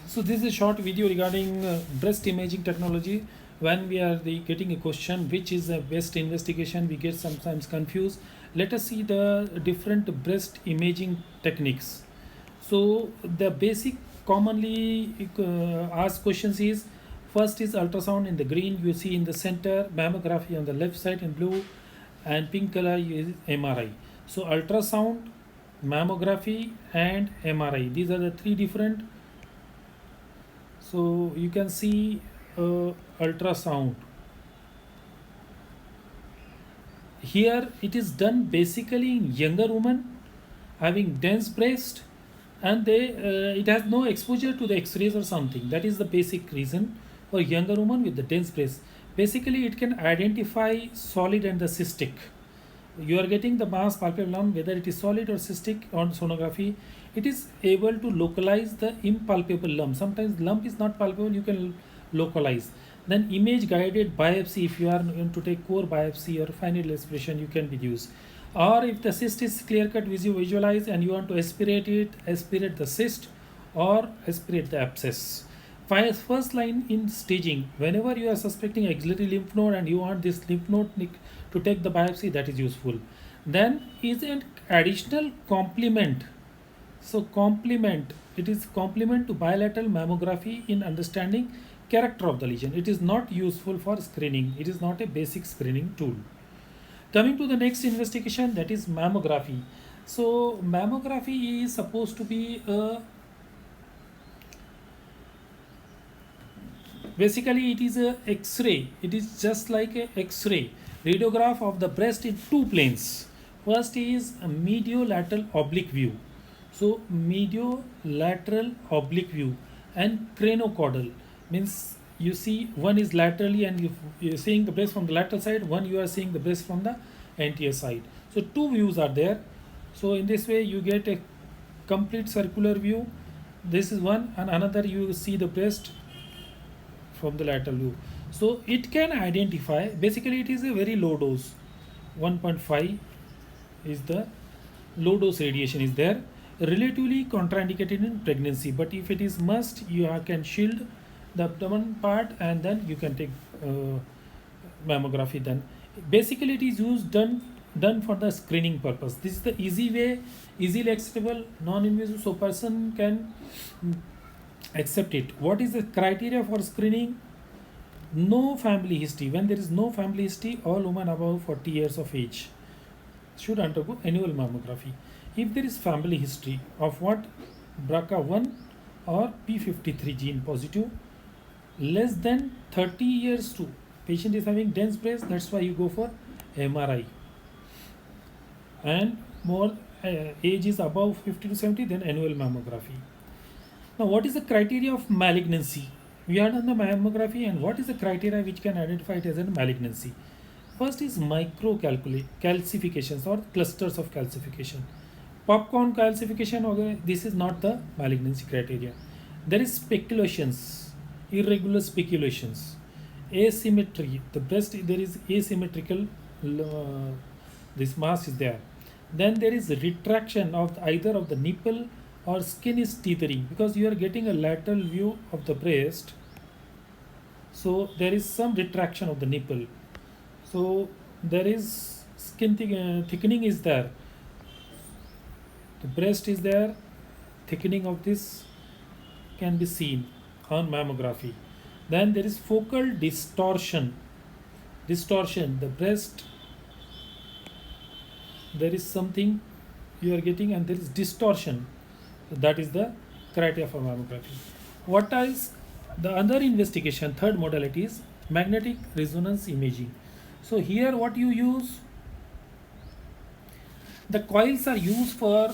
So this is a short video regarding breast imaging technology. When we are getting a question, which is the best investigation, we get sometimes confused. Let us see the different breast imaging techniques. So the basic commonly asked questions is, first is ultrasound in the green, you see in the center, mammography on the left side in blue, and pink color is MRI. So ultrasound, mammography, and MRI. These are the three different. So you can see ultrasound. Here it is done basically in younger women having dense breast, and it has no exposure to the X-rays or something. That is the basic reason for younger women with the dense breast. Basically, it can identify solid and the cystic. You are getting the mass palpable lump, whether it is solid or cystic on sonography. It is able to localize the impalpable lump. Sometimes lump is not palpable, you can localize. Then image guided biopsy, if you are going to take core biopsy or fine needle aspiration, you can reduce. Or if the cyst is clear cut visualize and you want to aspirate it, aspirate the cyst or aspirate the abscess. First line in staging, whenever you are suspecting axillary lymph node and you want this lymph node to take the biopsy, that is useful. Then is an additional complement. So complement, it is complement to bilateral mammography in understanding character of the lesion. It is not useful for screening. It is not a basic screening tool. Coming to the next investigation, that is mammography. So mammography is supposed to be basically it is a X-ray. It is just like a X-ray radiograph of the breast in two planes. First is a mediolateral oblique view. So mediolateral oblique view and cranocaudal means you see one is laterally and you're seeing the breast from the lateral side, one you are seeing the breast from the anterior side. So two views are there. So in this way you get a complete circular view. This is one, and another you see the breast from the lateral view. So it can identify, basically it is a very low dose, 1.5 is the low dose radiation is there, relatively contraindicated in pregnancy, but if it is must, you can shield the abdomen part and then you can take mammography. Then basically it is done for the screening purpose. This is the easy way, easily acceptable, non-invasive, so person can accept it. What is the criteria for screening? No family history. When there is no family history, all women above 40 years of age should undergo annual mammography. If there is family history of what, BRCA1 or P53 gene positive, less than 30 years to patient is having dense breast, that's why you go for MRI. And more age is above 50 to 70, then annual mammography. Now what is the criteria of malignancy? We are done the mammography, and what is the criteria which can identify it as a malignancy? First is calcifications or clusters of calcification. Popcorn calcification, this is not the malignancy criteria. There is speculations, irregular speculations, asymmetry. The breast, there is asymmetrical, this mass is there. Then there is retraction of either of the nipple or skin is tethering, because you are getting a lateral view of the breast. So there is some retraction of the nipple. So there is skin thickening is there. The breast is there, thickening of this can be seen on mammography. Then there is focal distortion. The breast, there is something you are getting and there is distortion. So that is the criteria for mammography. What is the other investigation? Third modality is magnetic resonance imaging. So here what you use, the coils are used for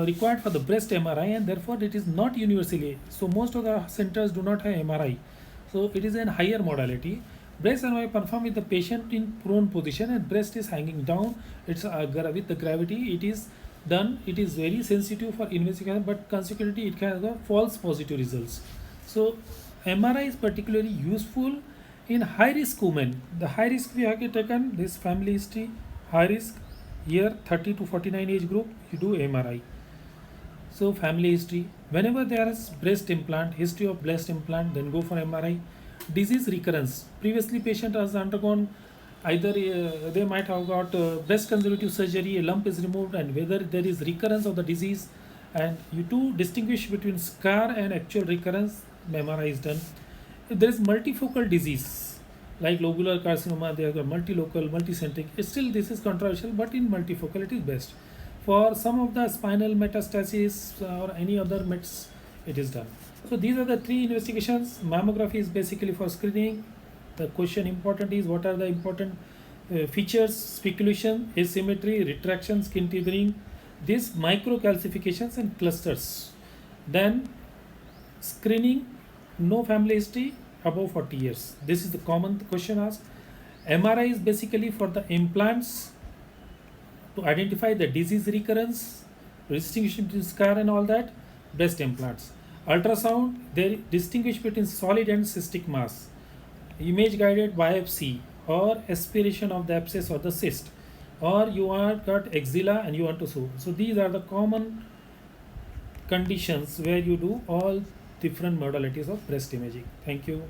required for the breast MRI, and therefore it is not universally. So most of the centers do not have MRI. So it is a higher modality. Breast MRI performed with the patient in prone position and breast is hanging down. It's with the gravity it is done. It is very sensitive for investigation, but consequently it can have false positive results. So MRI is particularly useful in high risk women. The high risk we have taken this family history, high risk, year 30 to 49 age group, you do MRI. So family history, Whenever there is breast implant, history of breast implant, then go for MRI. Disease recurrence. Previously, patient has undergone either they might have got breast conservative surgery, a lump is removed, and whether there is recurrence of the disease, and you to distinguish between scar and actual recurrence, MRI is done. If there is multifocal disease like lobular carcinoma, they have got multilocal, multicentric. Still, this is controversial, but in multifocal, it is best. For some of the spinal metastasis or any other mets, it is done. So these are the three investigations. Mammography is basically for screening. The question important is what are the important features: speculation, asymmetry, retraction, skin tethering, these microcalcifications and clusters. Then screening, no family history above 40 years. This is the common question asked. MRI is basically for the implants to identify the disease recurrence, distinguish between scar and all that, breast implants. Ultrasound, they distinguish between solid and cystic mass. Image guided biopsy or aspiration of the abscess or the cyst. Or you are got axilla and you want to sew. So these are the common conditions where you do all different modalities of breast imaging. Thank you.